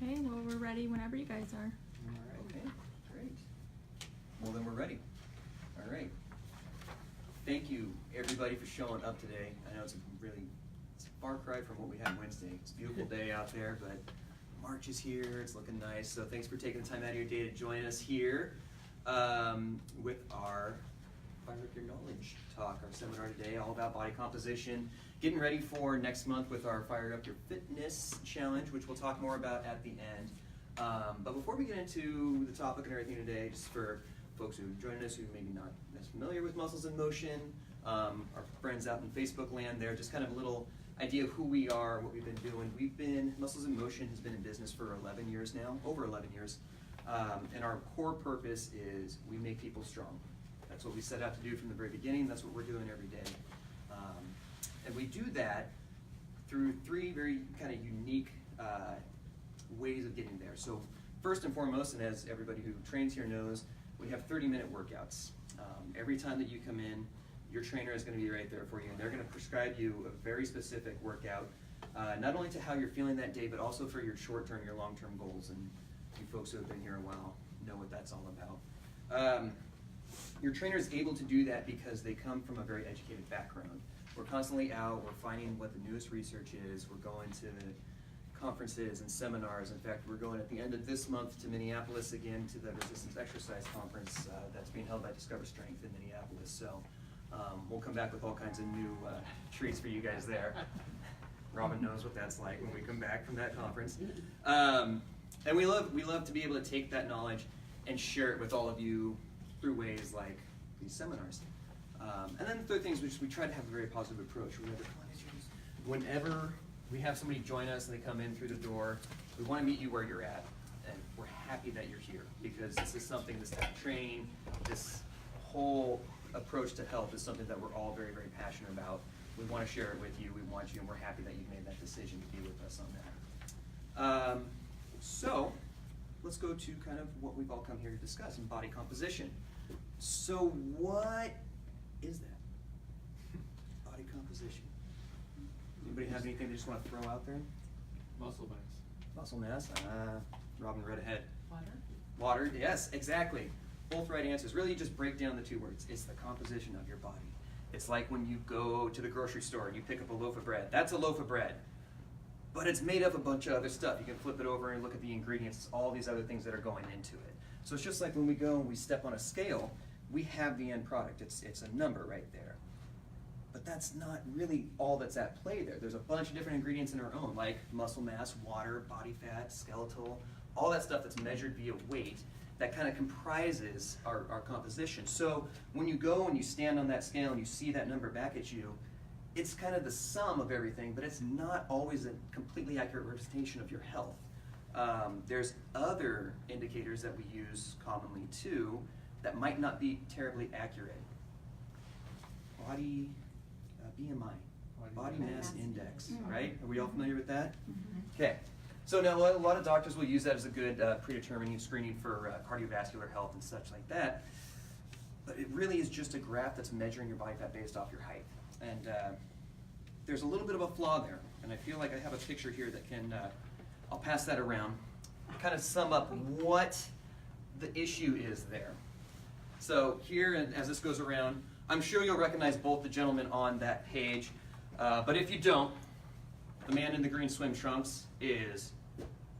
Okay, well, we're ready whenever you guys are. All right. Okay, great. Well, then we're ready. All right. Thank you, everybody, for showing up today. I know it's a far cry from what we had Wednesday. It's a beautiful day out there, but March is here. It's looking nice. So thanks for taking the time out of your day to join us here with our Fire Up Your Knowledge talk, our seminar today, all about body composition. Getting ready for next month with our Fire Up Your Fitness Challenge, which we'll talk more about at the end. But before we get into the topic and everything today, just for folks who join us who maybe not as familiar with Muscles in Motion, our friends out in Facebook land there, just kind of a little idea of who we are, what we've been doing. Muscles in Motion has been in business for 11 years now, over 11 years. And our core purpose is we make people strong. That's what we set out to do from the very beginning. That's what we're doing every day. And we do that through three very kind of unique ways of getting there. So first and foremost, and as everybody who trains here knows, we have 30-minute workouts. Every time that you come in, your trainer is going to be right there for you, and they're going to prescribe you a very specific workout, not only to how you're feeling that day, but also for your short-term, your long-term goals. And you folks who have been here a while know what that's all about. Your trainer is able to do that because they come from a very educated background. We're constantly out, we're finding what the newest research is, we're going to conferences and seminars. In fact, we're going at the end of this month to Minneapolis again to the resistance exercise conference that's being held by Discover Strength in Minneapolis. So we'll come back with all kinds of new treats for you guys there. Robin knows what that's like when we come back from that conference. And we love to be able to take that knowledge and share it with all of you through ways like these seminars. And then the third thing is we try to have a very positive approach. Whenever we have somebody join us and they come in through the door, we want to meet you where you're at. And we're happy that you're here because this is something, this type of training, this whole approach to health is something that we're all very, very passionate about. We want to share it with you. We want you, and we're happy that you've made that decision to be with us on that. So let's go to kind of what we've all come here to discuss in body composition. So what is that? Body composition. Anybody have anything they just want to throw out there? Muscle mass. Muscle mass. Robin read ahead. Water. Water, yes, exactly. Both right answers. Really, you just break down the two words. It's the composition of your body. It's like when you go to the grocery store and you pick up a loaf of bread. That's a loaf of bread. But it's made up of a bunch of other stuff. You can flip it over and look at the ingredients, all these other things that are going into it. So it's just like when we go and we step on a scale, we have the end product. It's a number right there. But that's not really all that's at play there. There's a bunch of different ingredients in our own, like muscle mass, water, body fat, skeletal, all that stuff that's measured via weight that kind of comprises our composition. So when you go and you stand on that scale and you see that number back at you, it's kind of the sum of everything, but it's not always a completely accurate representation of your health. There's other indicators that we use commonly too that might not be terribly accurate. Body BMI, body mass index, right? Are we all familiar with that? Okay. So now a lot of doctors will use that as a good predetermining screening for cardiovascular health and such like that. But it really is just a graph that's measuring your body fat based off your height. And there's a little bit of a flaw there. And I feel like I have a picture here that can, I'll pass that around, kind of sum up what the issue is there. So here, and as this goes around, I'm sure you'll recognize both the gentlemen on that page. But if you don't, the man in the green swim trunks is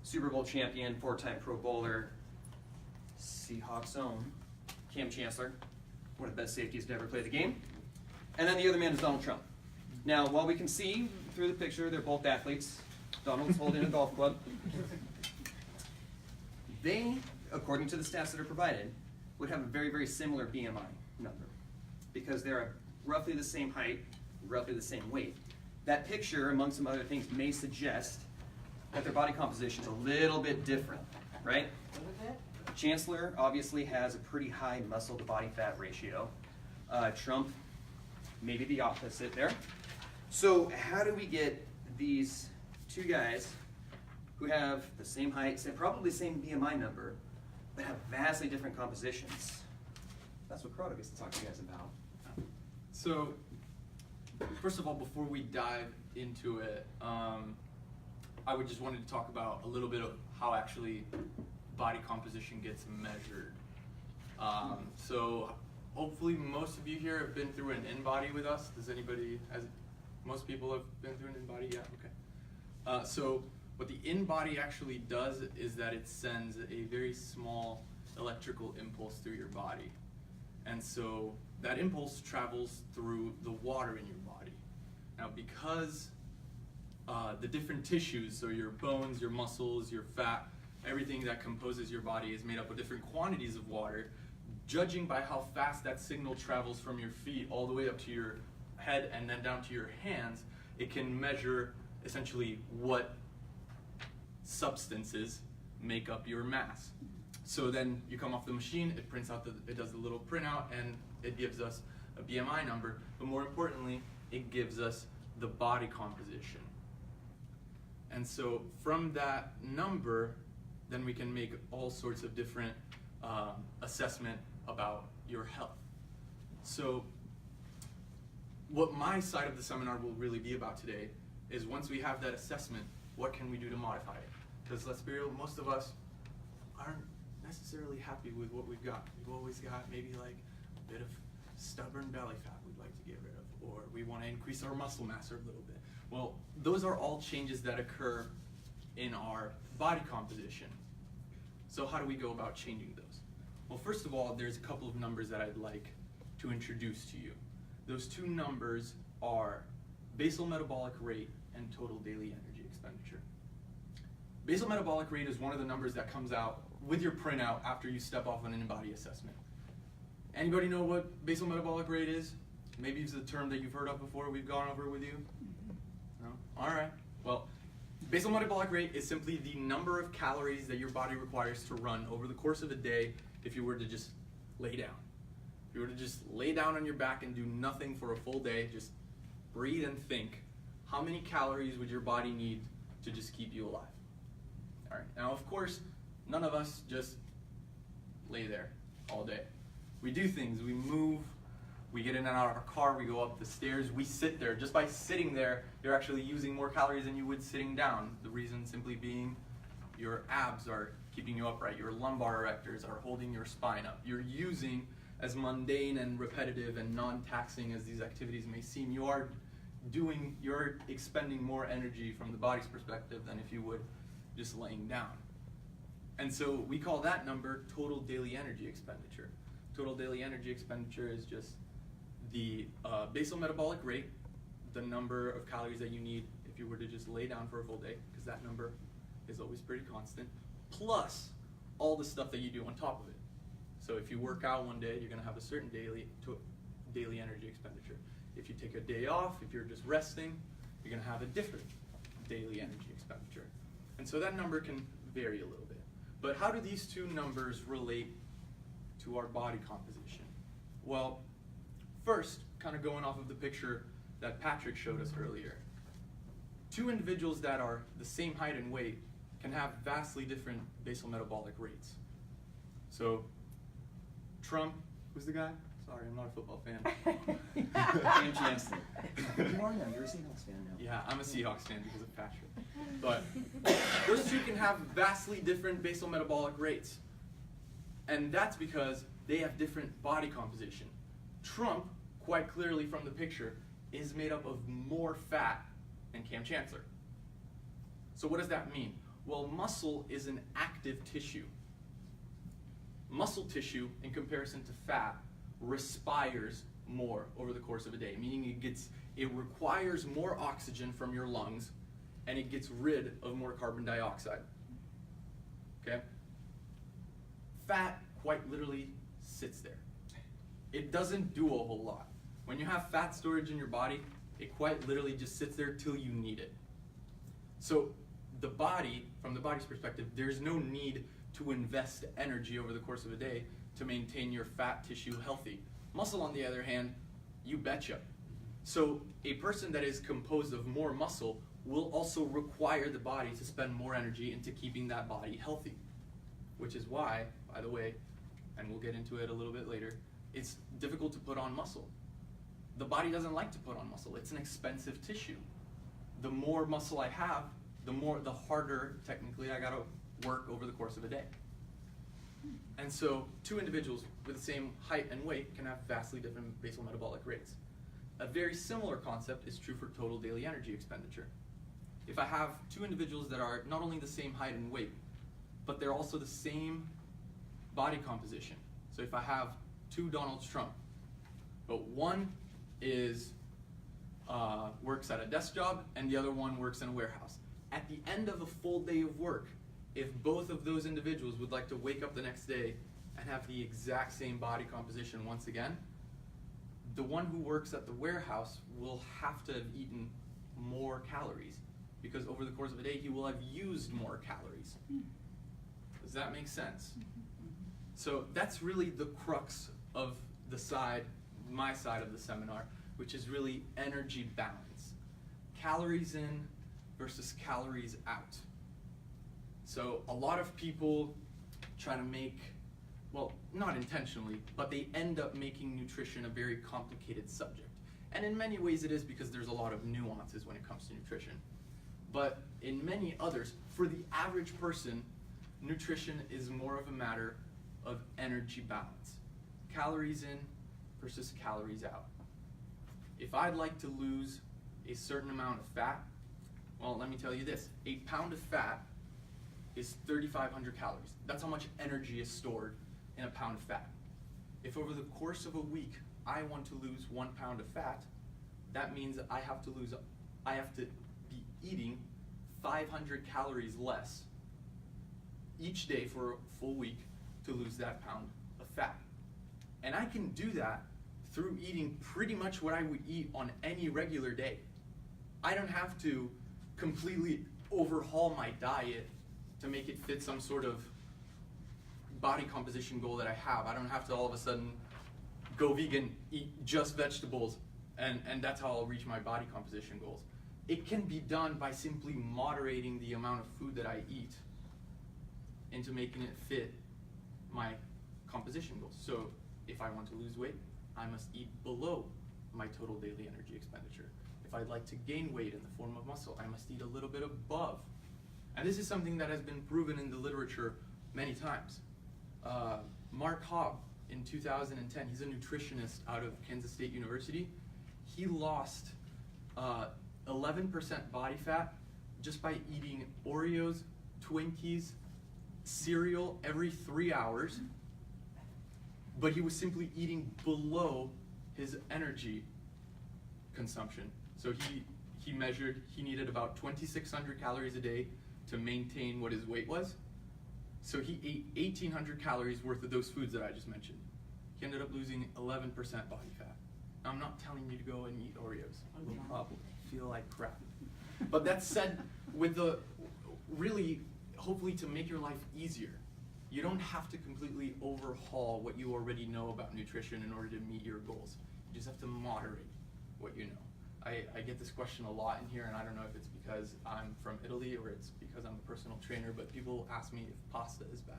Super Bowl champion, 4-time Pro Bowler, Seahawks own Cam Chancellor, one of the best safeties to ever play the game. And then the other man is Donald Trump. Now, while we can see through the picture, they're both athletes. Donald's holding a golf club. They, according to the stats that are provided, would have a very, very similar BMI number because they're roughly the same height, roughly the same weight. That picture, among some other things, may suggest that their body composition is a little bit different, right? Chancellor obviously has a pretty high muscle to body fat ratio. Trump, maybe the opposite there. So how do we get these two guys who have the same height, probably the same BMI number, but have vastly different compositions? That's what Corrado gets to talk to you guys about. So, first of all, before we dive into it, I would just wanted to talk about a little bit of how actually body composition gets measured. So hopefully most of you here have been through an in-body with us. Most people have been through an in-body? Yeah, okay. So what the in-body actually does is that it sends a very small electrical impulse through your body. And so that impulse travels through the water in your body. Now because the different tissues, so your bones, your muscles, your fat, everything that composes your body is made up of different quantities of water, judging by how fast that signal travels from your feet all the way up to your head and then down to your hands, it can measure essentially what substances make up your mass. So then you come off the machine, it prints out, it does the little printout, and it gives us a BMI number, but more importantly, it gives us the body composition. And so from that number, then we can make all sorts of different assessment about your health. So what my side of the seminar will really be about today is once we have that assessment, what can we do to modify it? Because let's be real, most of us aren't necessarily happy with what we've got. We've always got maybe like a bit of stubborn belly fat we'd like to get rid of, or we want to increase our muscle mass a little bit. Well, those are all changes that occur in our body composition. So how do we go about changing those? Well, first of all, there's a couple of numbers that I'd like to introduce to you. Those two numbers are basal metabolic rate and total daily energy expenditure. Basal metabolic rate is one of the numbers that comes out with your printout after you step off an in-body assessment. Anybody know what basal metabolic rate is? Maybe it's a term that you've heard of before, we've gone over with you? No? All right. Well, basal metabolic rate is simply the number of calories that your body requires to run over the course of a day if you were to just lay down. If you were to just lay down on your back and do nothing for a full day, just breathe and think, how many calories would your body need to just keep you alive? All right. Now, of course, none of us just lay there all day. We do things, we move, we get in and out of our car, we go up the stairs, we sit there. Just by sitting there, you're actually using more calories than you would sitting down. The reason simply being your abs are keeping you upright, your lumbar erectors are holding your spine up. You're using, as mundane and repetitive and non-taxing as these activities may seem, you're expending more energy from the body's perspective than if you would just laying down. And so we call that number total daily energy expenditure. Total daily energy expenditure is just the basal metabolic rate, the number of calories that you need if you were to just lay down for a full day, because that number is always pretty constant, plus all the stuff that you do on top of it. So if you work out one day, you're going to have a certain daily energy expenditure. If you take a day off, if you're just resting, you're going to have a different daily energy expenditure. And so that number can vary a little bit. But how do these two numbers relate to our body composition? Well, first, kind of going off of the picture that Patrick showed us earlier, two individuals that are the same height and weight can have vastly different basal metabolic rates. So Trump, who's the guy? Sorry, I'm not a football fan. Cam Chancellor. You are now, you're a Seahawks fan now. Yeah, I'm a Seahawks fan because of Patrick. But those two can have vastly different basal metabolic rates. And that's because they have different body composition. Trump, quite clearly from the picture, is made up of more fat than Cam Chancellor. So what does that mean? Well, muscle is an active tissue. Muscle tissue, in comparison to fat, respires more over the course of a day, meaning it requires more oxygen from your lungs, and it gets rid of more carbon dioxide. Okay? Fat quite literally sits there. It doesn't do a whole lot. When you have fat storage in your body, it quite literally just sits there till you need it. So the body, from the body's perspective, there's no need to invest energy over the course of a day to maintain your fat tissue healthy. Muscle, on the other hand, you betcha. So a person that is composed of more muscle will also require the body to spend more energy into keeping that body healthy. Which is why, by the way, and we'll get into it a little bit later, it's difficult to put on muscle. The body doesn't like to put on muscle. It's an expensive tissue. The more muscle I have, the the harder technically I gotta work over the course of a day. And so two individuals with the same height and weight can have vastly different basal metabolic rates. A very similar concept is true for total daily energy expenditure. If I have two individuals that are not only the same height and weight, but they're also the same body composition. So if I have two Donald Trump, but one is works at a desk job and the other one works in a warehouse. At the end of a full day of work, if both of those individuals would like to wake up the next day and have the exact same body composition once again, the one who works at the warehouse will have to have eaten more calories because over the course of a day he will have used more calories. Does that make sense? So that's really the crux of my side of the seminar, which is really energy balance. Calories in versus calories out. So a lot of people try to make, well, not intentionally, but they end up making nutrition a very complicated subject. And in many ways it is because there's a lot of nuances when it comes to nutrition. But in many others, for the average person, nutrition is more of a matter of energy balance. Calories in versus calories out. If I'd like to lose a certain amount of fat, well, let me tell you this, a pound of fat is 3,500 calories. That's how much energy is stored in a pound of fat. If over the course of a week I want to lose 1 pound of fat, that means I have to be eating 500 calories less each day for a full week to lose that pound of fat. And I can do that through eating pretty much what I would eat on any regular day. I don't have to completely overhaul my diet to make it fit some sort of body composition goal that I have. I don't have to all of a sudden go vegan, eat just vegetables, and that's how I'll reach my body composition goals. It can be done by simply moderating the amount of food that I eat into making it fit my composition goals. So if I want to lose weight, I must eat below my total daily energy expenditure. If I'd like to gain weight in the form of muscle, I must eat a little bit above. And this is something that has been proven in the literature many times. Mark Hobb in 2010, he's a nutritionist out of Kansas State University. He lost 11% body fat just by eating Oreos, Twinkies, cereal every 3 hours, but he was simply eating below his energy consumption. So he measured he needed about 2,600 calories a day to maintain what his weight was. So he ate 1,800 calories worth of those foods that I just mentioned. He ended up losing 11% body fat. Now, I'm not telling you to go and eat Oreos. You'll probably feel like crap. But that said, with the really, hopefully to make your life easier, you don't have to completely overhaul what you already know about nutrition in order to meet your goals. You just have to moderate what you know. I get this question a lot in here, and I don't know if it's because I'm from Italy or it's because I'm a personal trainer, but people ask me if pasta is bad.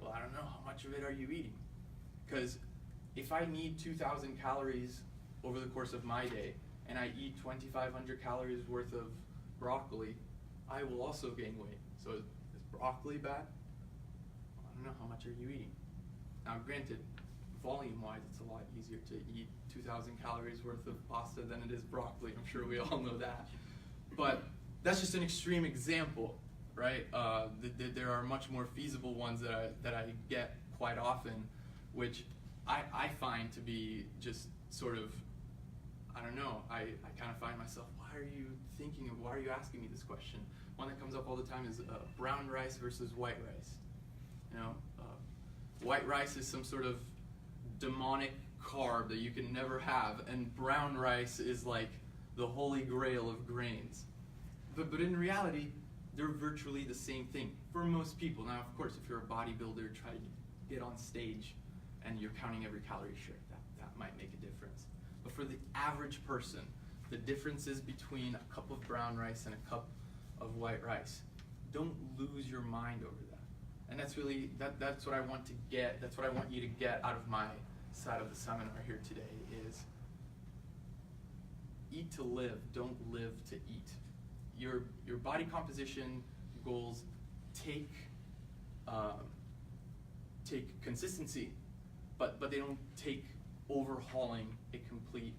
Well, I don't know, how much of it are you eating? Because if I need 2,000 calories over the course of my day, and I eat 2,500 calories worth of broccoli, I will also gain weight. So is broccoli bad? I don't know, how much are you eating? Now granted, volume-wise, it's a lot easier to eat 2,000 calories worth of pasta than it is broccoli. I'm sure we all know that. But that's just an extreme example, right? There are much more feasible ones that I get quite often, which I find to be just sort of, I don't know, I kind of find myself, why are you asking me this question? One that comes up all the time is brown rice versus white rice. You know, white rice is some sort of demonic carb that you can never have, and brown rice is like the holy grail of grains. But in reality, they're virtually the same thing for most people. Now, of course, if you're a bodybuilder, try to get on stage and you're counting every calorie, sure, that might make a difference. But for the average person, the differences between a cup of brown rice and a cup of white rice, don't lose your mind over that. And that's really, that's what I want to get, that's what I want you to get out of my side of the seminar here today is eat to live, don't live to eat. your body composition goals take consistency, but they don't take overhauling a complete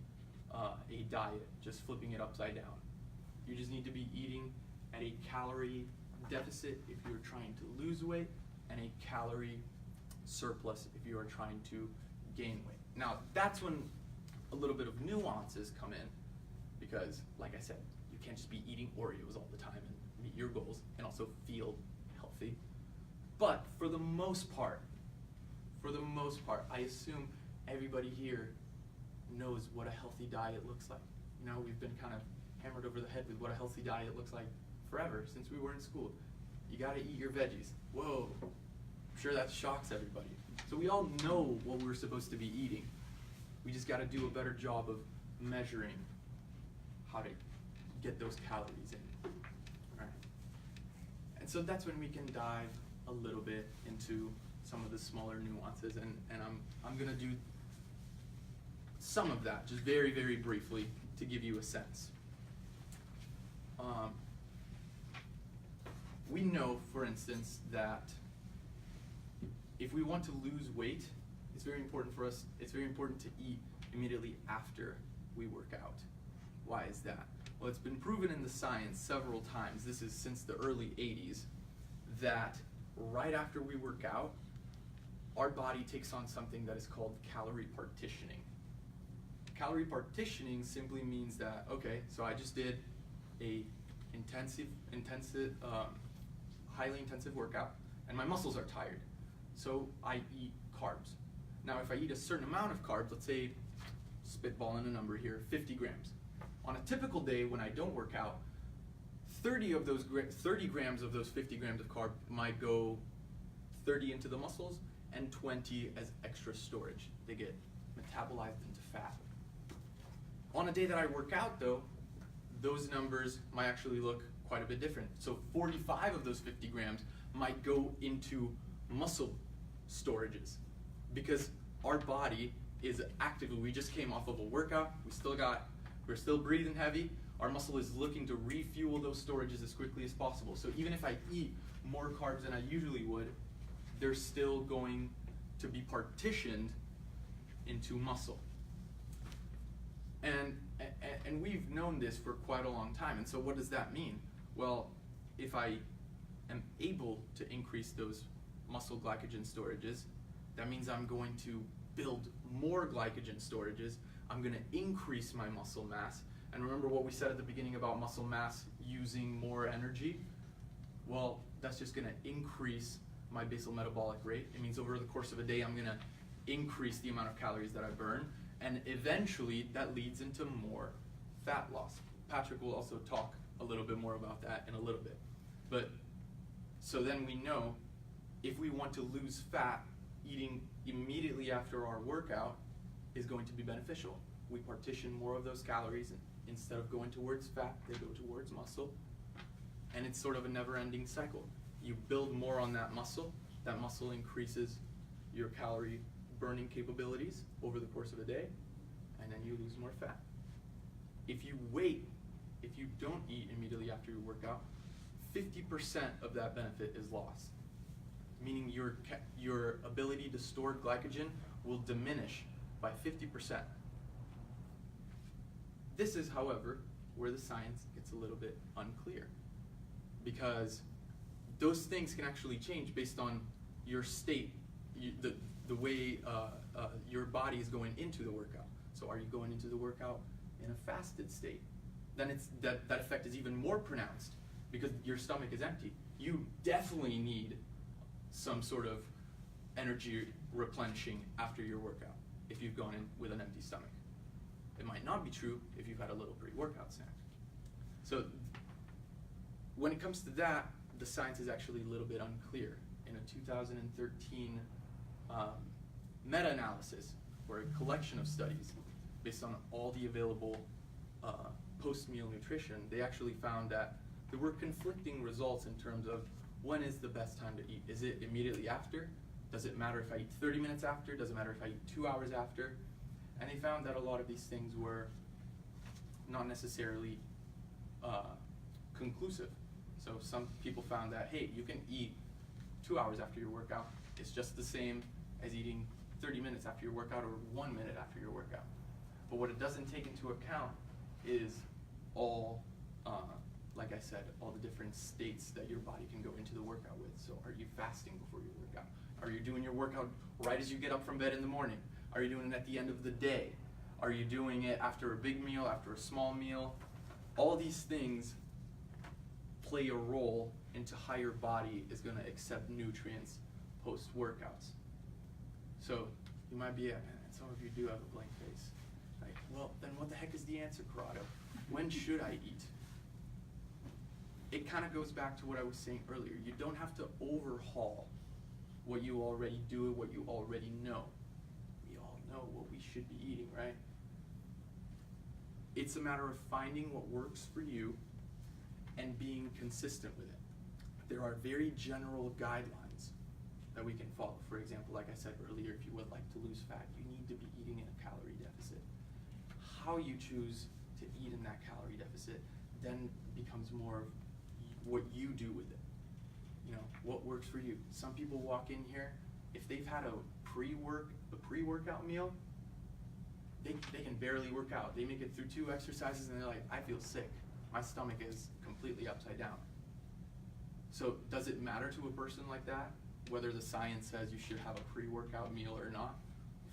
a diet, just flipping it upside down. You just need to be eating at a calorie deficit if you're trying to lose weight, and a calorie surplus if you are trying to gain weight. Now, that's when a little bit of nuances come in, because, like I said, you can't just be eating Oreos all the time and meet your goals and also feel healthy. But for the most part, I assume everybody here knows what a healthy diet looks like. You know, we've been kind of hammered over the head with what a healthy diet looks like forever, since we were in school. You gotta eat your veggies. Whoa, I'm sure that shocks everybody. So we all know what we're supposed to be eating. We just gotta do a better job of measuring how to get those calories in. All right. And so that's when we can dive a little bit into some of the smaller nuances, and I'm gonna do some of that, just very, very briefly, to give you a sense. We know, for instance, that if we want to lose weight, it's very important to eat immediately after we work out. Why is that? Well, it's been proven in the science several times, this is since the early 80s, that right after we work out, our body takes on something that is called calorie partitioning. Calorie partitioning simply means that, okay, so I just did a highly intensive workout, and my muscles are tired, so I eat carbs. Now, if I eat a certain amount of carbs, let's say, spitballing a number here, 50 grams. On a typical day when I don't work out, 30 grams of those 50 grams of carb might go 30 into the muscles and 20 as extra storage. They get metabolized into fat. On a day that I work out, though, those numbers might actually look quite a bit different. So 45 of those 50 grams might go into muscle storages, because our body is actively, we just came off of a workout, we're still breathing heavy, our muscle is looking to refuel those storages as quickly as possible. So even if I eat more carbs than I usually would, they're still going to be partitioned into muscle. And we've known this for quite a long time. And so what does that mean? Well, if I am able to increase those muscle glycogen storages, that means I'm going to build more glycogen storages. I'm going to increase my muscle mass. And remember what we said at the beginning about muscle mass using more energy? Well, that's just going to increase my basal metabolic rate. It means over the course of a day, I'm going to increase the amount of calories that I burn. And eventually, that leads into more fat loss. Patrick will also talk a little bit more about that in a little bit. But so then we know if we want to lose fat, eating immediately after our workout is going to be beneficial. We partition more of those calories, and instead of going towards fat, they go towards muscle. And it's sort of a never-ending cycle. You build more on that muscle increases your calorie burning capabilities over the course of a day, and then you lose more fat. If you don't eat immediately after you work out, 50% of that benefit is lost, meaning your ability to store glycogen will diminish by 50%. This is, however, where the science gets a little bit unclear, because those things can actually change based on your state, the way your body is going into the workout. So are you going into the workout in a fasted state? Then that effect is even more pronounced, because your stomach is empty. You definitely need some sort of energy replenishing after your workout if you've gone in with an empty stomach. It might not be true if you've had a little pre-workout snack. So when it comes to that, the science is actually a little bit unclear. In a 2013 meta-analysis, or a collection of studies based on all the available post-meal nutrition, they actually found that there were conflicting results in terms of when is the best time to eat. Is it immediately after? Does it matter if I eat 30 minutes after? Does it matter if I eat 2 hours after? And they found that a lot of these things were not necessarily conclusive. So some people found that, hey, you can eat 2 hours after your workout. It's just the same as eating 30 minutes after your workout or 1 minute after your workout. But what it doesn't take into account is all, like I said, all the different states that your body can go into the workout with. So are you fasting before your workout? Are you doing your workout right as you get up from bed in the morning? Are you doing it at the end of the day? Are you doing it after a big meal, after a small meal? All these things play a role into how your body is going to accept nutrients post-workouts. So you might be, and some of you do have a blank face. Like, well, then what the heck is the answer, Corrado? When should I eat? It kind of goes back to what I was saying earlier. You don't have to overhaul what you already do and what you already know. We all know what we should be eating, right? It's a matter of finding what works for you and being consistent with it. There are very general guidelines that we can follow. For example, like I said earlier, if you would like to lose fat, you need to be eating in a calorie deficit. How you choose to eat in that calorie deficit then becomes more of what you do with it. You know, what works for you. Some people walk in here, if they've had a pre-workout meal, they can barely work out. They make it through 2 exercises and they're like, I feel sick. My stomach is completely upside down. So does it matter to a person like that whether the science says you should have a pre-workout meal or not?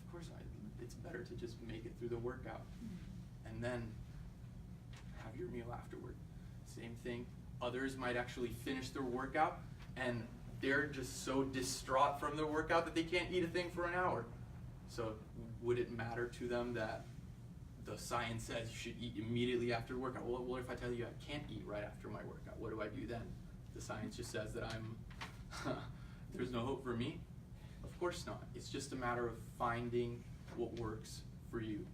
Of course not. It's better to just make it through the workout and then have your meal afterward. Same thing. Others might actually finish their workout and they're just so distraught from their workout that they can't eat a thing for an hour. So would it matter to them that the science says you should eat immediately after workout? Well, what if I tell you I can't eat right after my workout? What do I do then? The science just says that there's no hope for me? Of course not. It's just a matter of finding what works for you.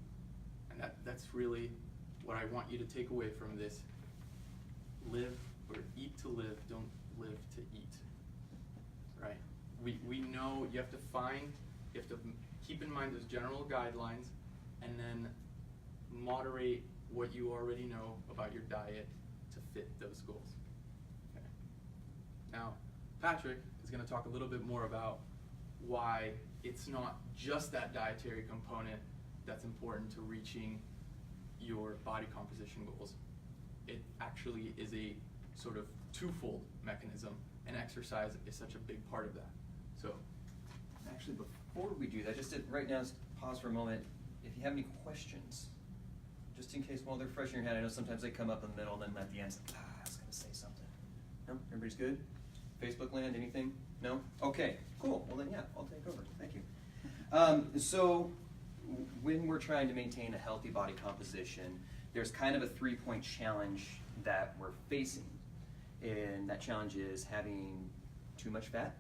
And that's really what I want you to take away from this. Live or eat to live, don't live to eat. Right? We know you have to keep in mind those general guidelines and then moderate what you already know about your diet to fit those goals. Okay. Now, Patrick is going to talk a little bit more about why it's not just that dietary component that's important to reaching your body composition goals. It actually is a sort of twofold mechanism, and exercise is such a big part of that. So, Actually, before we do that, just to right now, pause for a moment. If you have any questions, just in case while they're fresh in your head, I know sometimes they come up in the middle and then at the end, I was going to say something. No? Everybody's good? Facebook land, anything? No? Okay, cool. Well then, yeah, I'll take over. Thank you. So, when we're trying to maintain a healthy body composition, there's kind of a 3-point challenge that we're facing. And that challenge is having too much fat,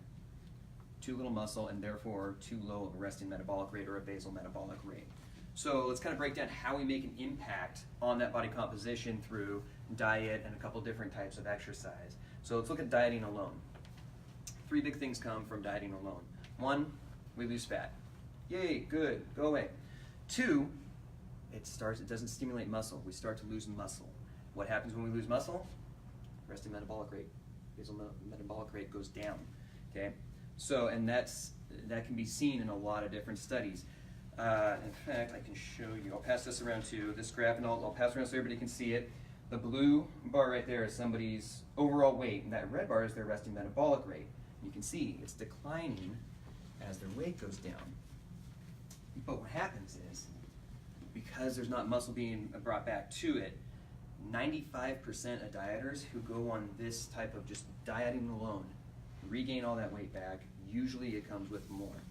too little muscle, and therefore too low of a resting metabolic rate or a basal metabolic rate. So let's kind of break down how we make an impact on that body composition through diet and a couple different types of exercise. So let's look at dieting alone. 3 big things come from dieting alone. 1, we lose fat. Yay, good, go away. 2, it doesn't stimulate muscle. We start to lose muscle. What happens when we lose muscle? Resting metabolic rate, basal metabolic rate goes down. Okay, so and that can be seen in a lot of different studies. In fact, I can show you. I'll pass this around to this graph, and I'll pass it around so everybody can see it. The blue bar right there is somebody's overall weight, and that red bar is their resting metabolic rate. You can see it's declining as their weight goes down. But what happens is, because there's not muscle being brought back to it, 95% of dieters who go on this type of just dieting alone regain all that weight back. Usually it comes with more,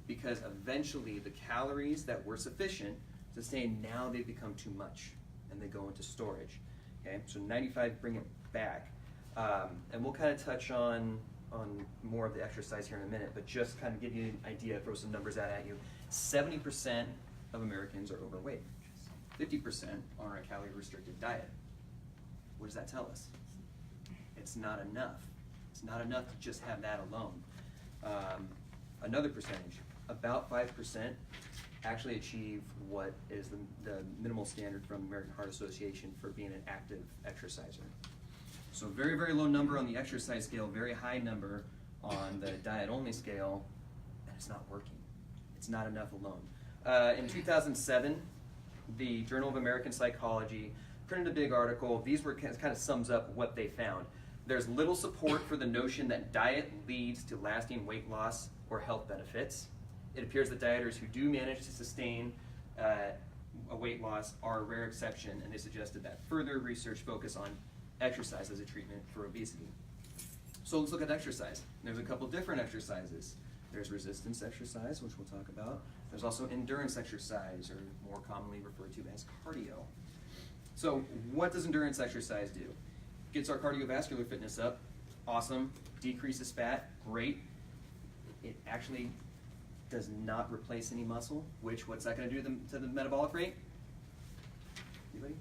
because eventually the calories that were sufficient to sustain, now they become too much and they go into storage. Okay, so 95 bring it back, and we'll kind of touch on more of the exercise here in a minute, but just kind of give you an idea, throw some numbers out at you. 70% of Americans are overweight. 50% are on a calorie-restricted diet. What does that tell us? It's not enough. It's not enough to just have that alone. Another percentage, about 5%, actually achieve what is the minimal standard from the American Heart Association for being an active exerciser. So very, very low number on the exercise scale, very high number on the diet-only scale, and it's not working. It's not enough alone. In 2007, the Journal of American Psychology printed a big article. These were kind of sums up what they found. There's little support for the notion that diet leads to lasting weight loss or health benefits. It appears that dieters who do manage to sustain a weight loss are a rare exception, and they suggested that further research focus on exercise as a treatment for obesity. So let's look at exercise. There's a couple different exercises. There's resistance exercise, which we'll talk about. There's also endurance exercise, or more commonly referred to as cardio. So what does endurance exercise do? Gets our cardiovascular fitness up, awesome. Decreases fat, great. It actually does not replace any muscle, which, what's that going to do to the metabolic rate? Anybody?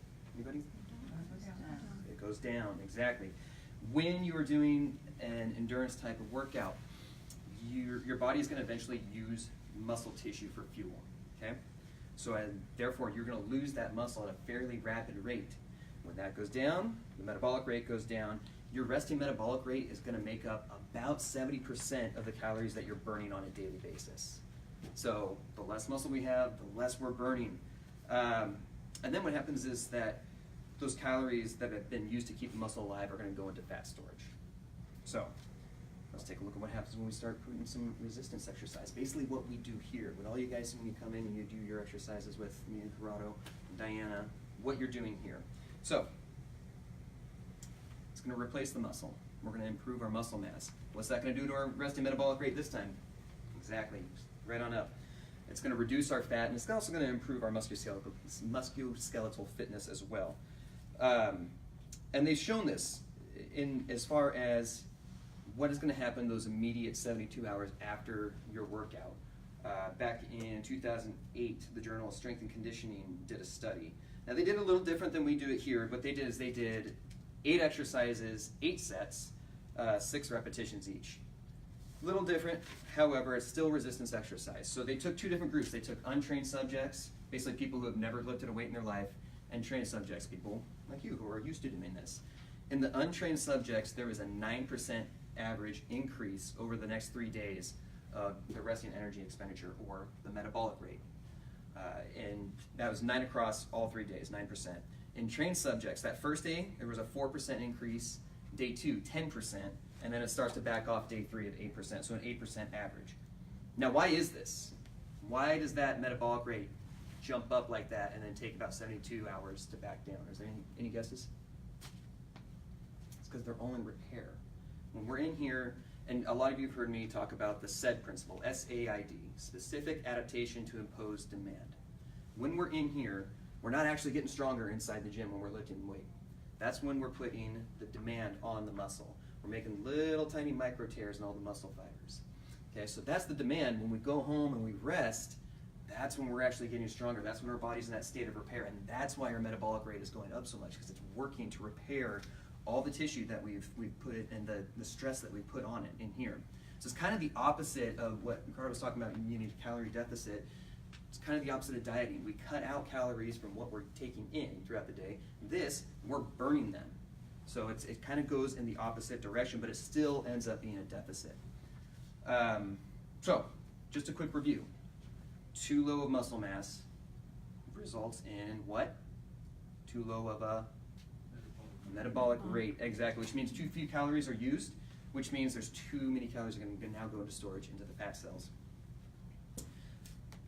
It goes down, exactly. When you are doing an endurance type of workout, your body is going to eventually use muscle tissue for fuel, okay? So therefore, you're going to lose that muscle at a fairly rapid rate. When that goes down, the metabolic rate goes down. Your resting metabolic rate is going to make up about 70% of the calories that you're burning on a daily basis. So the less muscle we have, the less we're burning. And then what happens is that those calories that have been used to keep the muscle alive are going to go into fat storage. So let's take a look at what happens when we start putting some resistance exercise. Basically what we do here, with all you guys when you come in and you do your exercises with me and Corrado and Diana, what you're doing here. So it's going to replace the muscle. We're going to improve our muscle mass. What's that going to do to our resting metabolic rate this time? Exactly, right on up. It's going to reduce our fat, and it's also going to improve our musculoskeletal fitness as well. And they've shown this in as far as what is going to happen those immediate 72 hours after your workout. Back in 2008, the Journal of Strength and Conditioning did a study. Now they did a little different than we do it here. What they did is they did 8 exercises, 8 sets, 6 repetitions each. A little different, however, it's still resistance exercise. So they took 2 different groups. They took untrained subjects, basically people who have never lifted a weight in their life, and trained subjects, people like you who are used to doing this. In the untrained subjects, there was a 9% average increase over the next 3 days of the resting energy expenditure, or the metabolic rate. And that was 9 across all 3 days, 9%. In trained subjects, that first day, there was a 4% increase, day 2, 10%, and then it starts to back off day 3 at 8%, so an 8% average. Now, why is this? Why does that metabolic rate jump up like that and then take about 72 hours to back down? Is there any guesses? It's because they're all in repair. When we're in here, and a lot of you have heard me talk about the SAID principle, S-A-I-D, specific adaptation to imposed demand. When we're in here, we're not actually getting stronger inside the gym when we're lifting weight. That's when we're putting the demand on the muscle. We're making little tiny micro tears in all the muscle fibers. Okay, so that's the demand. When we go home and we rest, that's when we're actually getting stronger. That's when our body's in that state of repair, and that's why our metabolic rate is going up so much, because it's working to repair all the tissue that we've put it, and the stress that we put on it in here. So it's kind of the opposite of what Ricardo was talking about in needing calorie deficit. It's kind of the opposite of dieting. We cut out calories from what we're taking in throughout the day. This, we're burning them. So it kind of goes in the opposite direction, but it still ends up being a deficit. So, just a quick review. Too low of muscle mass results in what? Too low of a metabolic rate, exactly, which means too few calories are used, which means there's too many calories that are going to now go into storage into the fat cells.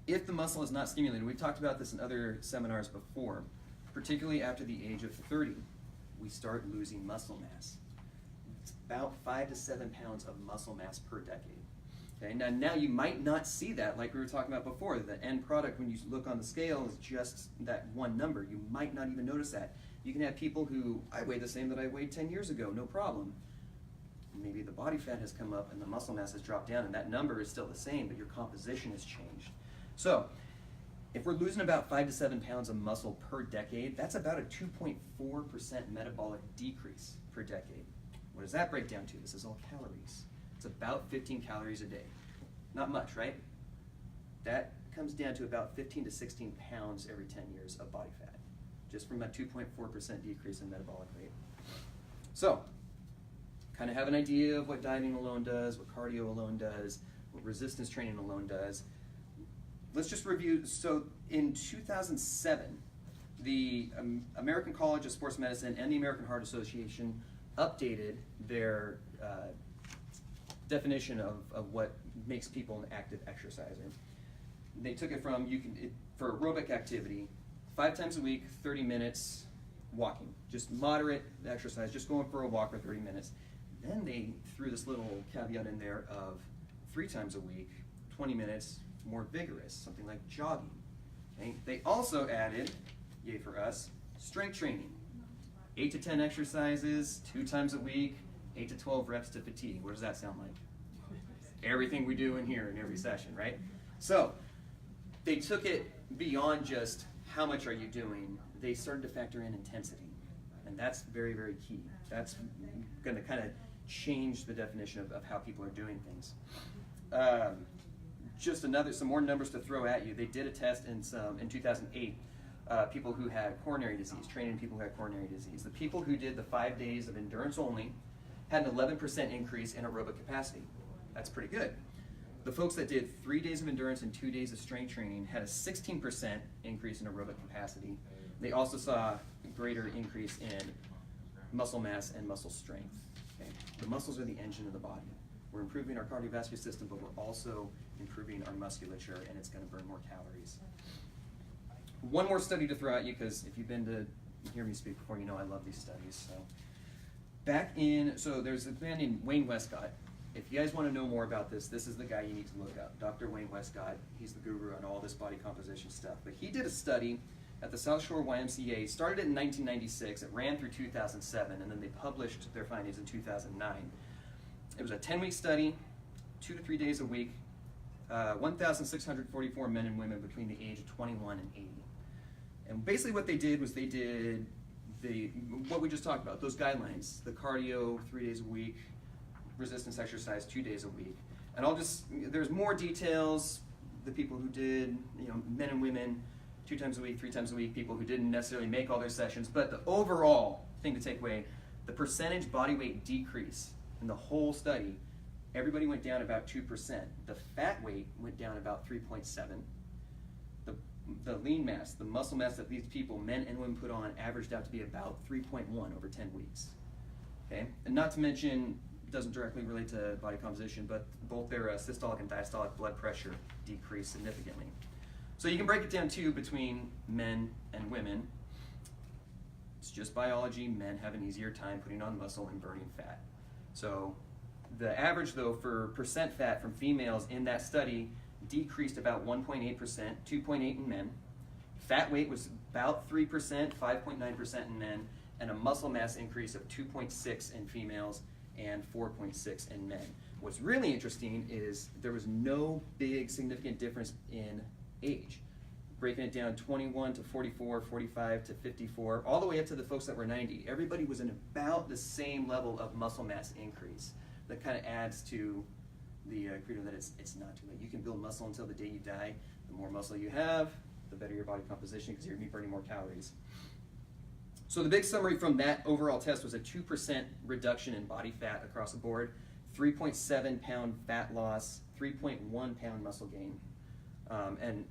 If the muscle is not stimulated, we've talked about this in other seminars before, particularly after the age of 30, we start losing muscle mass. It's about 5 to 7 pounds of muscle mass per decade. Okay, now you might not see that like we were talking about before. The end product, when you look on the scale, is just that one number. You might not even notice that. You can have people who, I weigh the same that I weighed 10 years ago, no problem. Maybe the body fat has come up and the muscle mass has dropped down, and that number is still the same, but your composition has changed. So, if we're losing about 5 to 7 pounds of muscle per decade, that's about a 2.4% metabolic decrease per decade. What does that break down to? This is all calories. It's about 15 calories a day. Not much, right? That comes down to about 15 to 16 pounds every 10 years of body fat, just from a 2.4% decrease in metabolic rate. So, kind of have an idea of what dieting alone does, what cardio alone does, what resistance training alone does. Let's just review. So in 2007, the American College of Sports Medicine and the American Heart Association updated their definition of what makes people an active exerciser. They took it from, for aerobic activity, 5 times a week, 30 minutes walking, just moderate exercise, just going for a walk for 30 minutes. Then they threw this little caveat in there of 3 times a week, 20 minutes, more vigorous, something like jogging. Okay? They also added, yay for us, strength training. 8 to 10 exercises, 2 times a week, 8 to 12 reps to fatigue. What does that sound like? Everything we do in here in every session, right? So they took it beyond just how much are you doing. They started to factor in intensity. And that's very, very key. That's going to kind of change the definition of how people are doing things. Just some more numbers to throw at you. They did a test in 2008, people who had coronary disease, training people who had coronary disease. The people who did the 5 days of endurance only had an 11% increase in aerobic capacity. That's pretty good. The folks that did 3 days of endurance and 2 days of strength training had a 16% increase in aerobic capacity. They also saw a greater increase in muscle mass and muscle strength. Okay? The muscles are the engine of the body. We're improving our cardiovascular system, but we're also improving our musculature, and it's going to burn more calories. One more study to throw at you, because if you've been to hear me speak before, you know I love these studies. So there's a man named Wayne Westcott. If you guys want to know more about this is the guy you need to look up, Dr. Wayne Westcott. He's the guru on all this body composition stuff. But he did a study at the South Shore YMCA, started it in 1996, it ran through 2007, and then they published their findings in 2009. It was a 10-week study, 2 to 3 days a week, 1,644 men and women between the age of 21 and 80. And basically what they did was they did what we just talked about, those guidelines, the cardio 3 days a week, resistance exercise 2 days a week. And there's more details, the people who did, men and women, 2 times a week, 3 times a week, people who didn't necessarily make all their sessions, but the overall thing to take away, the percentage body weight decrease in the whole study, everybody went down about 2%. The fat weight went down about 3.7. The lean mass, the muscle mass that these people, men and women, put on averaged out to be about 3.1 over 10 weeks. Okay, and not to mention, doesn't directly relate to body composition, but both their systolic and diastolic blood pressure decreased significantly. So you can break it down too between men and women. It's just biology. Men have an easier time putting on muscle and burning fat. So the average, though, for percent fat from females in that study decreased about 1.8%, 2.8 in men. Fat weight was about 3%, 5.9% in men, and a muscle mass increase of 2.6 in females and 4.6 in men. What's really interesting is there was no big significant difference in age. Breaking it down 21 to 44, 45 to 54, all the way up to the folks that were 90. Everybody was in about the same level of muscle mass increase. That kind of adds to the credo that it's not too late. You can build muscle until the day you die. The more muscle you have, the better your body composition, because you're going to be burning more calories. So the big summary from that overall test was a 2% reduction in body fat across the board, 3.7 pound fat loss, 3.1 pound muscle gain, and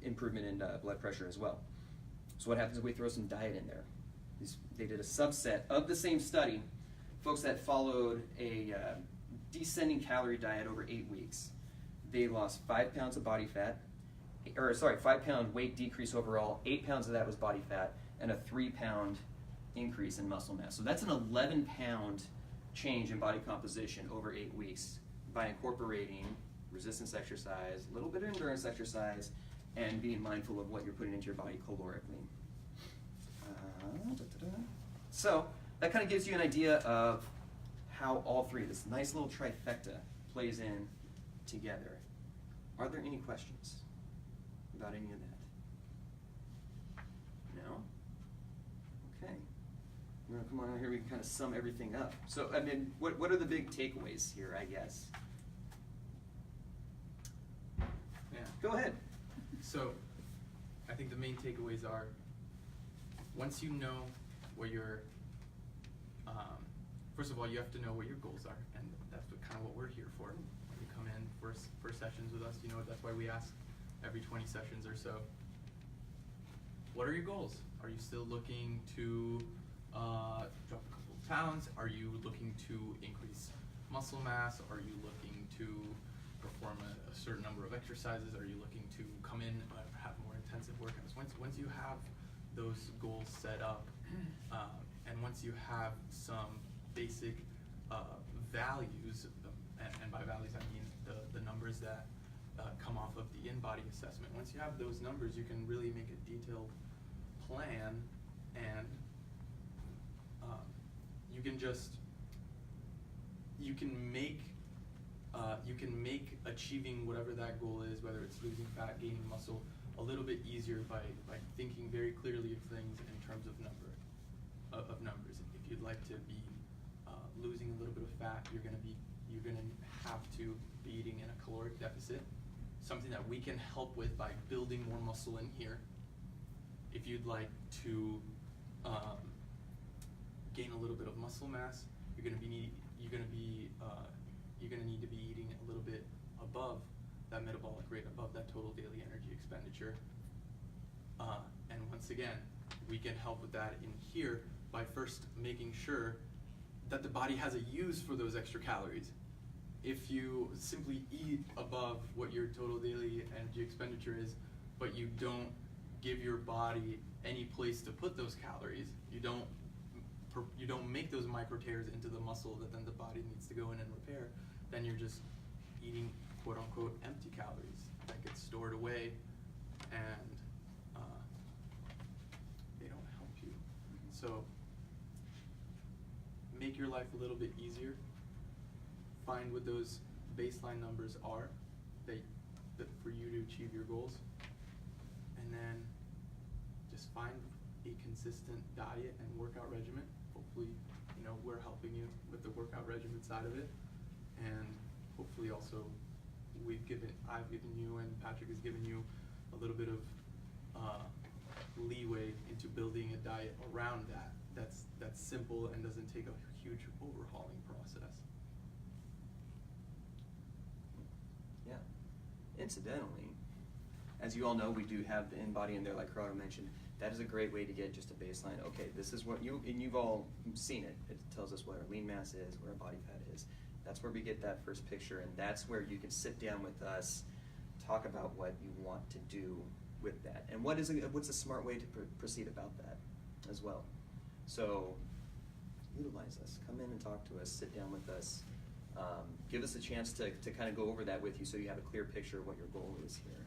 improvement in blood pressure as well. So what happens if we throw some diet in there? They did a subset of the same study, folks that followed a descending calorie diet over 8 weeks. They lost 5 pounds of body fat, 5 pound weight decrease overall, 8 pounds of that was body fat, and a 3 pound increase in muscle mass. So that's an 11 pound change in body composition over 8 weeks by incorporating resistance exercise, a little bit of endurance exercise, and being mindful of what you're putting into your body calorically. So that kind of gives you an idea of how all three, this nice little trifecta, plays in together. Are there any questions about any of that? No? Okay. We're going to come on over here, we can kind of sum everything up. So, I mean, what are the big takeaways here, I guess? Yeah. Go ahead. So, I think the main takeaways are, once you know what your first of all, you have to know what your goals are, and that's kind of what we're here for. When you come in for sessions with us, you know, that's why we ask every 20 sessions or so, what are your goals? Are you still looking to drop a couple of pounds? Are you looking to increase muscle mass? Are you looking to perform a certain number of exercises? Are you looking to come in have more intensive workouts? Once you have those goals set up, and once you have some basic values, and by values I mean the numbers that come off of the in-body assessment. Once you have those numbers, you can really make a detailed plan, and you can make achieving whatever that goal is, whether it's losing fat, gaining muscle, a little bit easier by thinking very clearly of things in terms of numbers. If you'd like to be losing a little bit of fat, you're gonna have to be eating in a caloric deficit, something that we can help with by building more muscle in here. If you'd like to gain a little bit of muscle mass, you're gonna need to be eating a little bit above that metabolic rate, above that total daily energy expenditure. And once again, we can help with that in here by first making sure that the body has a use for those extra calories. If you simply eat above what your total daily energy expenditure is, but you don't give your body any place to put those calories, you don't make those micro tears into the muscle that then the body needs to go in and repair, then you're just eating quote unquote empty calories that get stored away, and they don't help you. So make your life a little bit easier. Find what those baseline numbers are that for you to achieve your goals, and then just find a consistent diet and workout regimen. Hopefully, you know, we're helping you with the workout regimen side of it, and hopefully also I've given you and Patrick has given you a little bit of leeway into building a diet around that. That's simple and doesn't take a huge overhauling process. Yeah. Incidentally, as you all know, we do have the in-body in there, like Corrado mentioned. That is a great way to get just a baseline. Okay, this is what you've all seen it. It tells us what our lean mass is, where our body fat is. That's where we get that first picture, and that's where you can sit down with us, talk about what you want to do with that, and what's a smart way to proceed about that as well. So utilize us, come in and talk to us, sit down with us, give us a chance to kind of go over that with you so you have a clear picture of what your goal is here.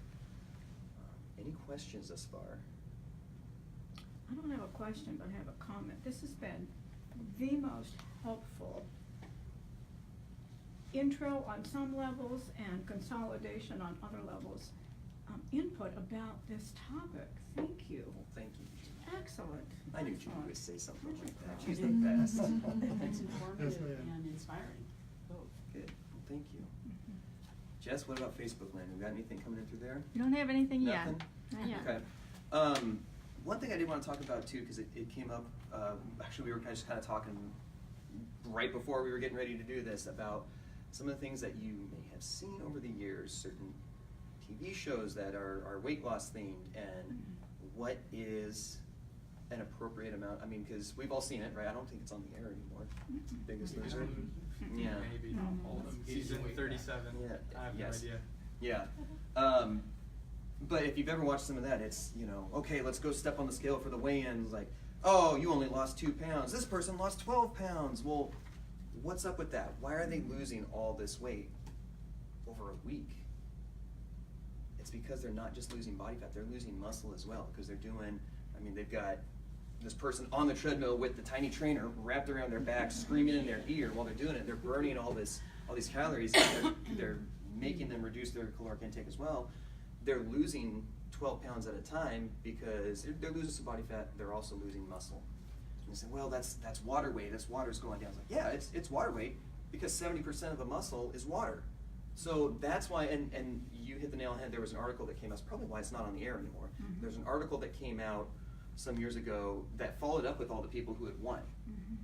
Any questions thus far? I don't have a question, but I have a comment. This has been the most helpful intro on some levels and consolidation on other levels, input about this topic. Thank you. Well, thank you. Excellent. I knew Judy Excellent. would say something like that. Excellent. She's the best. It's informative and inspiring, both. Good. Well, thank you. Mhm. Jess, what about Facebook Land? We got anything coming in through there? We don't have anything yet. Nothing? Not yet. Okay. One thing I did want to talk about too, because it came up, actually we were just kind of talking right before we were getting ready to do this about some of the things that you may have seen over the years, certain TV shows that are weight loss themed, and what is an appropriate amount. I mean, because we've all seen it, right? I don't think it's on the air anymore. Biggest Loser. Yeah. Maybe No. all of them. That's Season season 37. Yeah. I have Yes. no idea. Yeah. But if you've ever watched some of that, it's, you know, okay, let's go step on the scale for the weigh-ins. Like, oh, you only lost 2 pounds. This person lost 12 pounds. Well, what's up with that? Why are they losing all this weight over a week? It's because they're not just losing body fat, they're losing muscle as well, because they're doing, I mean, they've got this person on the treadmill with the tiny trainer wrapped around their back, screaming in their ear while they're doing it. They're burning all these calories. They're making them reduce their caloric intake as well. They're losing 12 pounds at a time because they're losing some body fat. They're also losing muscle. And they say, well, that's water weight. This water's going down. It's like, yeah, it's water weight because 70% of the muscle is water. So that's why, and you hit the nail on the head. There was an article that came out. It's probably why it's not on the air anymore. Mhm. There's an article that came out some years ago that followed up with all the people who had won. Mhm.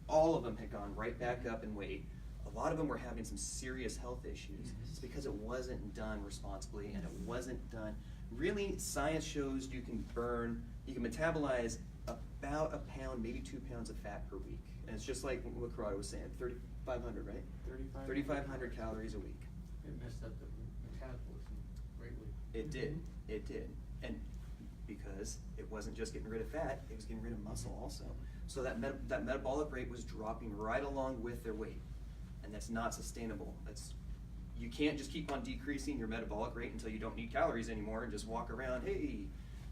all of them had gone right back up in weight. A lot of them were having some serious health issues. It's because it wasn't done responsibly, and it wasn't done. Really, science shows you can metabolize about a pound, maybe 2 pounds of fat per week. And it's just like what Corrado was saying, 3,500, right? 3,500 calories a week. It messed up the metabolism greatly. It did, it did. And because it wasn't just getting rid of fat, it was getting rid of muscle also. So that metabolic rate was dropping right along with their weight. And that's not sustainable. You can't just keep on decreasing your metabolic rate until you don't need calories anymore and just walk around, hey,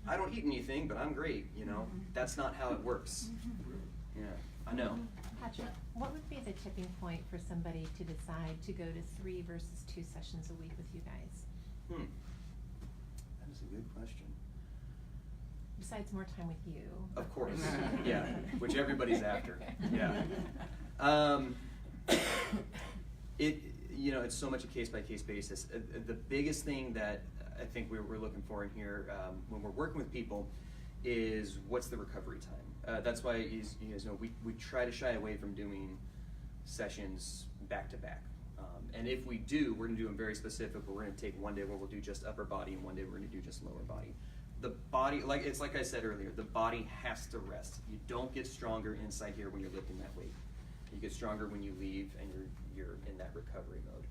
I don't eat anything, but I'm great, you know? That's not how it works. Yeah, I know. Patrick, what would be the tipping point for somebody to decide to go to 3 versus 2 sessions a week with you guys? That is a good question. Besides more time with you. Of course, yeah, which everybody's after, yeah. It's so much a case-by-case basis. The biggest thing that I think we're looking for in here when we're working with people is what's the recovery time. That's why you guys know we try to shy away from doing sessions back to back. And if we do, we're going to do them very specific. We're going to take one day where we'll do just upper body, and one day we're going to do just lower body. The body, like I said earlier, the body has to rest. You don't get stronger inside here when you're lifting that weight. You get stronger when you leave and you're in that recovery mode.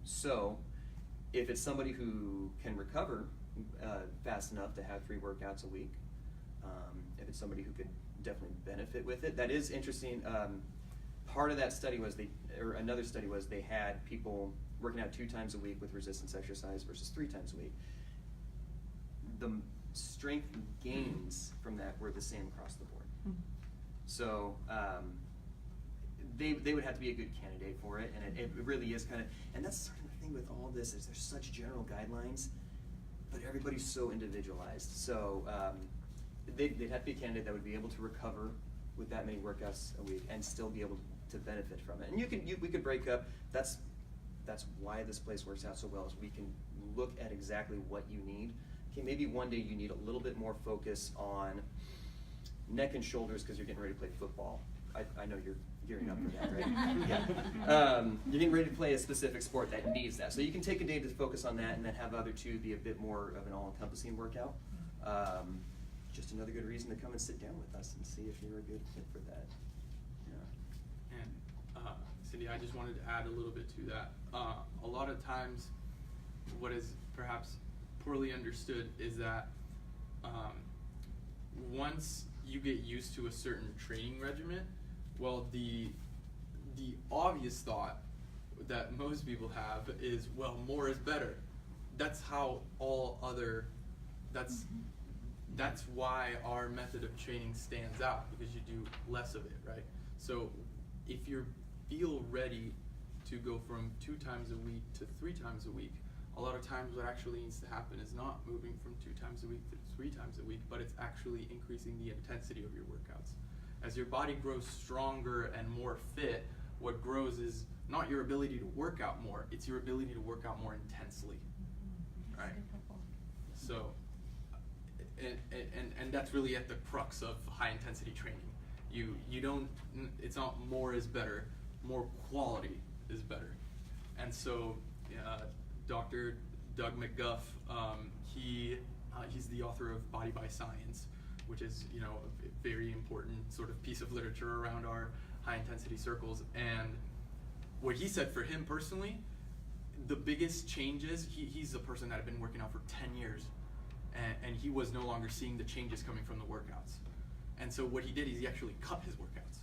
So if it's somebody who can recover fast enough to have 3 workouts a week, if it's somebody who could definitely benefit with it, that is interesting. Part of that study was another study was they had people working out 2 times a week with resistance exercise versus 3 times a week. The strength gains from that were the same across the board. So they would have to be a good candidate for it, and it really is kind of, and that's sort of the thing with all this is there's such general guidelines, but everybody's so individualized. So they'd have to be a candidate that would be able to recover with that many workouts a week and still be able to benefit from it. And we could break up. That's why this place works out so well, is we can look at exactly what you need. Okay, maybe one day you need a little bit more focus on neck and shoulders because you're getting ready to play football. I know you're gearing up for that, right? Yeah. You're getting ready to play a specific sport that needs that. So you can take a day to focus on that and then have the other 2 be a bit more of an all-encompassing workout. Just another good reason to come and sit down with us and see if you're a good fit for that. Yeah. And Cindy, I just wanted to add a little bit to that. A lot of times, what is perhaps poorly understood is that once you get used to a certain training regimen, well, the obvious thought that most people have is, well, more is better. That's how that's why our method of training stands out, because you do less of it, right? So if you feel ready to go from 2 times a week to 3 times a week, a lot of times what actually needs to happen is not moving from 2 times a week to 3 times a week, but it's actually increasing the intensity of your workouts. As your body grows stronger and more fit, what grows is not your ability to work out more, it's your ability to work out more intensely, right? So, and that's really at the crux of high intensity training. You don't, it's not more is better, more quality is better. And so, Dr. Doug McGuff, he's the author of Body by Science, which is a very important sort of piece of literature around our high intensity circles. And what he said for him personally, the biggest changes, he's a person that had been working out for 10 years, and he was no longer seeing the changes coming from the workouts. And so what he did is he actually cut his workouts.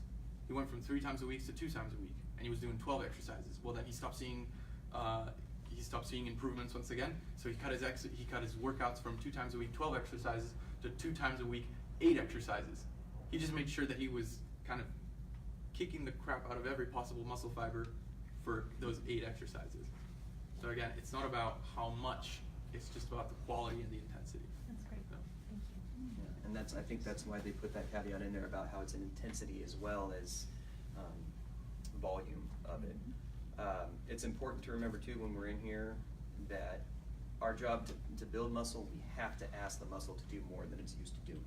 He went from 3 times a week to 2 times a week, and he was doing 12 exercises. Well, then he stopped seeing improvements once again. So he cut his workouts from 2 times a week, 12 exercises, to 2 times a week, 8 exercises. He just made sure that he was kind of kicking the crap out of every possible muscle fiber for those 8 exercises. So again, it's not about how much, it's just about the quality and the intensity. That's great. So. Thank you. Yeah. And I think that's why they put that caveat in there about how it's an intensity as well as volume of it. It's important to remember too when we're in here that our job to build muscle, we have to ask the muscle to do more than it's used to doing.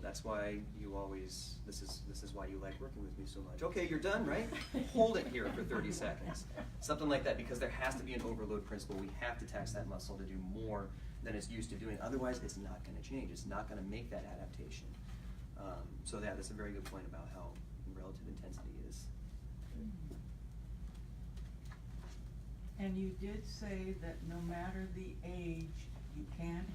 That's why you always, this is why you like working with me so much. Okay, you're done, right? Hold it here for 30 seconds. Something like that, because there has to be an overload principle. We have to tax that muscle to do more than it's used to doing. Otherwise, it's not going to change. It's not going to make that adaptation. So yeah, that's a very good point about how relative intensity is. And you did say that no matter the age, you can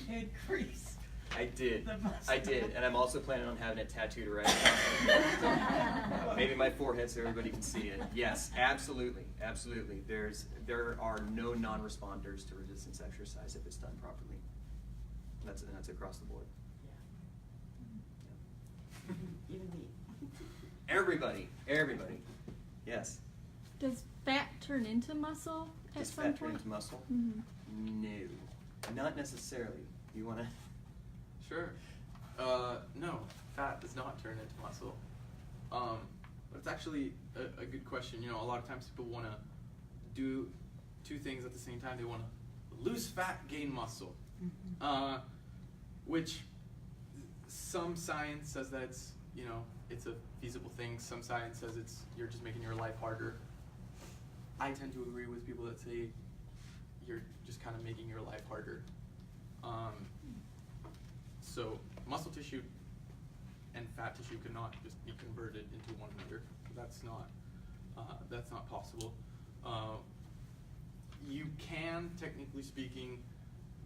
increase. I did. The muscle. I did, and I'm also planning on having it tattooed right across. Maybe my forehead so everybody can see it. Yes, absolutely, absolutely. There are no non-responders to resistance exercise if it's done properly. That's across the board. Yeah. Even me. Everybody. Yes. Does fat turn into muscle at Does some fat turn point? into muscle? Mm-hmm. No, not necessarily. You wanna? Sure. No, fat does not turn into muscle. But it's actually a good question. You know, a lot of times people want to do two things at the same time. They want to lose fat, gain muscle, which some science says that it's, you know, it's a feasible thing. Some science says you're just making your life harder. I tend to agree with people that say you're just kind of making your life harder. So muscle tissue and fat tissue cannot just be converted into one another. That's not possible. You can, technically speaking,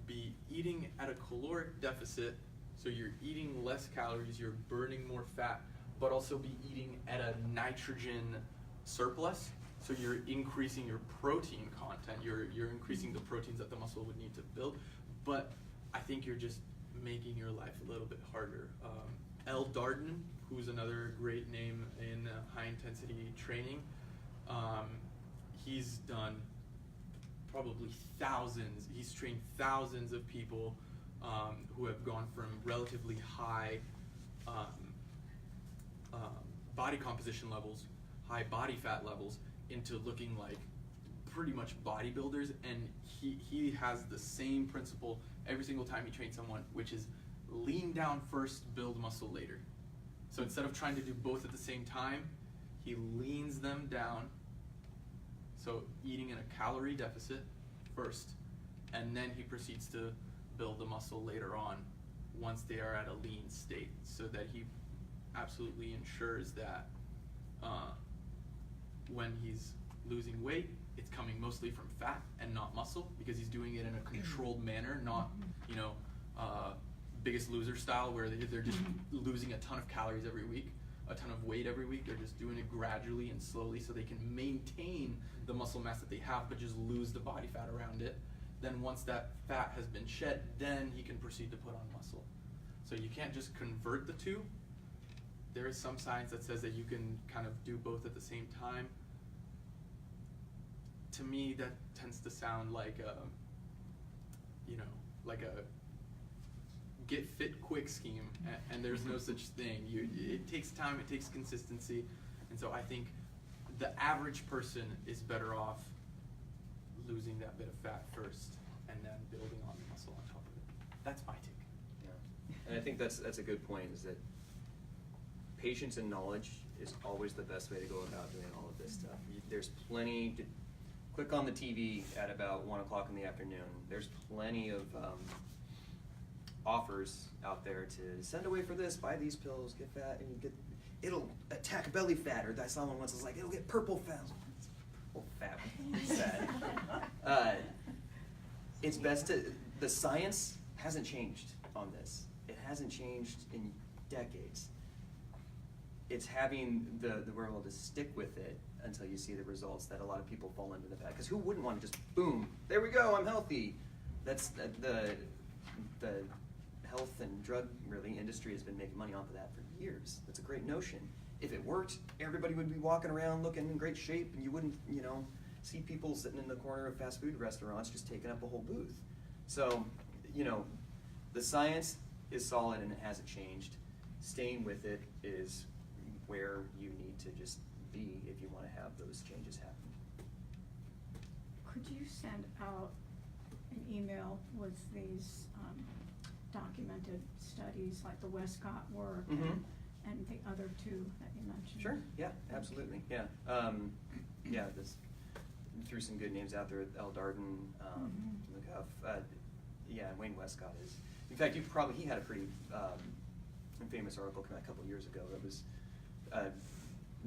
be eating at a caloric deficit, so you're eating less calories, you're burning more fat, but also be eating at a nitrogen surplus, so you're increasing your protein content, you're increasing the proteins that the muscle would need to build, but I think you're just making your life a little bit harder. L. Darden, who's another great name in high intensity training, he's done probably thousands, he's trained thousands of people who have gone from relatively high body composition levels, high body fat levels, into looking like pretty much bodybuilders, and he has the same principle every single time he trains someone, which is lean down first, build muscle later. So instead of trying to do both at the same time, he leans them down, so eating in a calorie deficit first, and then he proceeds to build the muscle later on once they are at a lean state, so that he absolutely ensures that when he's losing weight, it's coming mostly from fat and not muscle, because he's doing it in a controlled manner, not, you know, Biggest Loser style, where they're just losing a ton of calories every week, a ton of weight every week. They're just doing it gradually and slowly so they can maintain the muscle mass that they have, but just lose the body fat around it. Then once that fat has been shed, then he can proceed to put on muscle. So you can't just convert the two. There is some science that says that you can kind of do both at the same time. To me, that tends to sound like a, you know, like a get fit quick scheme, and there's no such thing. It takes time, it takes consistency, and so I think the average person is better off losing that bit of fat first and then building on the muscle on top of it. That's my take. Yeah. And I think that's a good point, is that patience and knowledge is always the best way to go about doing all of this stuff. There's plenty to click on the TV at about 1 o'clock in the afternoon. There's plenty of offers out there to send away for this, buy these pills, get fat, and you get, it'll attack belly fat, or I saw one once, it was like, it'll get purple fat. Purple fat, sad. It's best to, the science hasn't changed on this. It hasn't changed in decades. It's having the wherewithal to stick with it until you see the results that a lot of people fall into the fat. Because who wouldn't want to just, boom, there we go, I'm healthy. That's the health and drug really industry has been making money off of that for years. That's a great notion. If it worked, everybody would be walking around looking in great shape, and you wouldn't, you know, see people sitting in the corner of fast food restaurants just taking up a whole booth. So, you know, the science is solid and it hasn't changed. Staying with it is where you need to just be if you want to have those changes happen. Could you send out an email with these documented studies like the Westcott work Mhm. and the other two that you mentioned. Sure, yeah, absolutely, yeah. Yeah, this, threw some good names out there, L. Darden, McGuff, yeah, Wayne Westcott is, in fact, he had a pretty famous article come out a couple years ago that was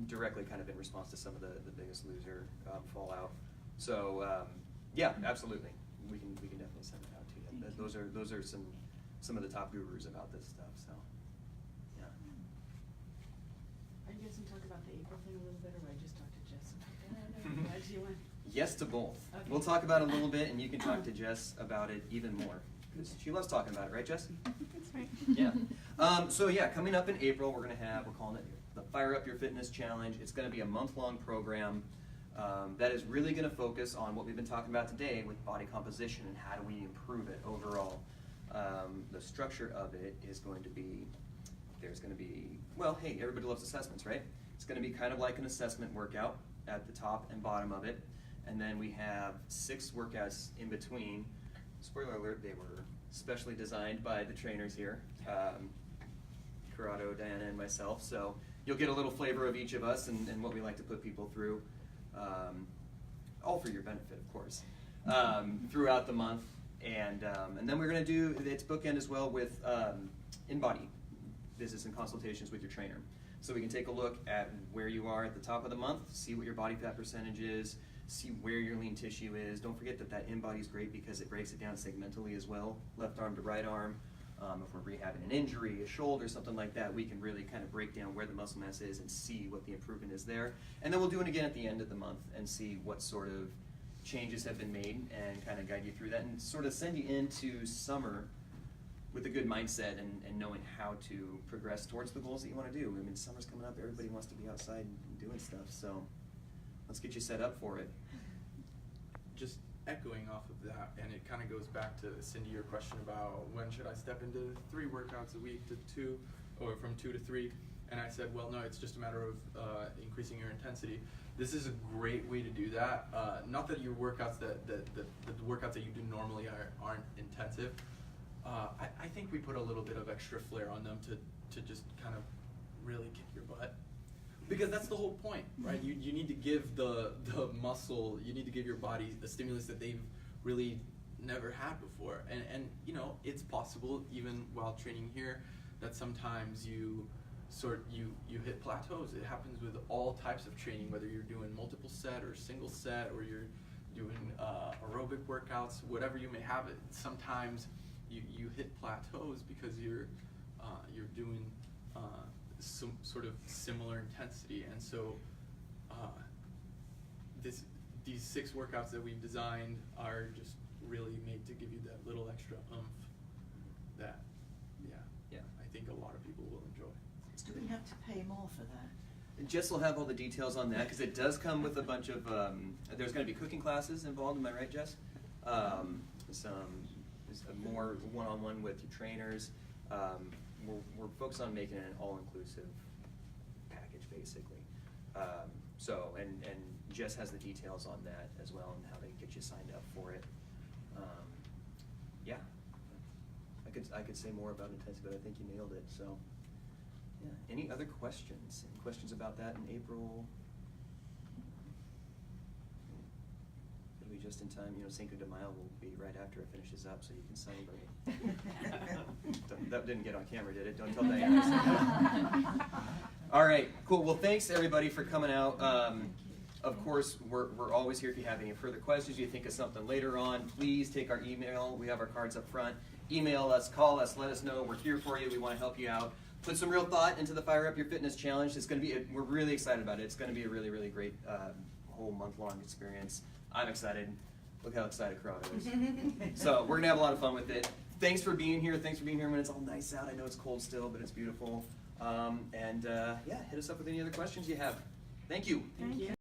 directly kind of in response to some of the Biggest Loser fallout. So, yeah, absolutely, we can definitely send it out to you. Those are some of the top gurus about this stuff, so, yeah. Are you guys gonna talk about the April thing a little bit, or I just talk to Jess about that? Do you want? Yes to both. Okay. We'll talk about it a little bit, and you can talk to Jess about it even more, because she loves talking about it, right, Jess? That's right. Yeah. So yeah, coming up in April, we're calling it the Fire Up Your Fitness Challenge. It's going to be a month-long program that is really going to focus on what we've been talking about today with body composition and how do we improve it overall. The structure of it is going to be, well, hey, everybody loves assessments, right? It's going to be kind of like an assessment workout at the top and bottom of it. And then we have 6 workouts in between. Spoiler alert, they were specially designed by the trainers here, Corrado, Diana, and myself. So you'll get a little flavor of each of us and what we like to put people through, all for your benefit, of course, throughout the month. And then we're going to do, it's bookend as well with in-body visits and consultations with your trainer. So we can take a look at where you are at the top of the month, see what your body fat percentage is, see where your lean tissue is. Don't forget that in-body is great because it breaks it down segmentally as well, left arm to right arm. If we're rehabbing an injury, a shoulder, something like that, we can really kind of break down where the muscle mass is and see what the improvement is there. And then we'll do it again at the end of the month and see what sort of changes have been made and kind of guide you through that and sort of send you into summer with a good mindset and knowing how to progress towards the goals that you want to do. I mean, summer's coming up, everybody wants to be outside and doing stuff, so let's get you set up for it. Just echoing off of that, and it kind of goes back to Cindy, your question about when should I step into 3 workouts a week to 2, or from 2 to 3, and I said, well, no, it's just a matter of increasing your intensity. This is a great way to do that. Not that your workouts, the workouts that you do normally aren't intensive. I think we put a little bit of extra flair on them to just kind of really kick your butt. Because that's the whole point, right? You need to give the muscle, you need to give your body a stimulus that they've really never had before. And you know, it's possible even while training here that sometimes you hit plateaus. It happens with all types of training, whether you're doing multiple set or single set, or you're doing aerobic workouts, whatever you may have it. Sometimes you hit plateaus because you're doing some sort of similar intensity, and so these 6 workouts that we've designed are just really made to give you that little extra oomph that, yeah, I think a lot of people will enjoy. Do we have to pay more for that? Jess will have all the details on that because it does come with a bunch of, there's going to be cooking classes involved, am I right, Jess? Some more one-on-one with your trainers. We're focused on making it an all-inclusive package, basically. And Jess has the details on that as well and how they get you signed up for it. Yeah, I could say more about intensity, but I think you nailed it. So, yeah. Any other questions? Any questions about that in April? It'll be just in time. You know, Cinco de Mayo will be right after it finishes up, so you can celebrate. That didn't get on camera, did it? Don't tell Diana. All right, cool. Well, thanks everybody for coming out. Of course, we're always here if you have any further questions. You think of something later on, please take our email. We have our cards up front. Email us, call us, let us know. We're here for you. We want to help you out. Put some real thought into the Fire Up Your Fitness Challenge. It's going to be, we're really excited about it. It's going to be a really, really great whole month-long experience. I'm excited. Look how excited Corrado is. So we're going to have a lot of fun with it. Thanks for being here. Thanks for being here when it's all nice out. I know it's cold still, but it's beautiful. Yeah, hit us up with any other questions you have. Thank you. Thank you.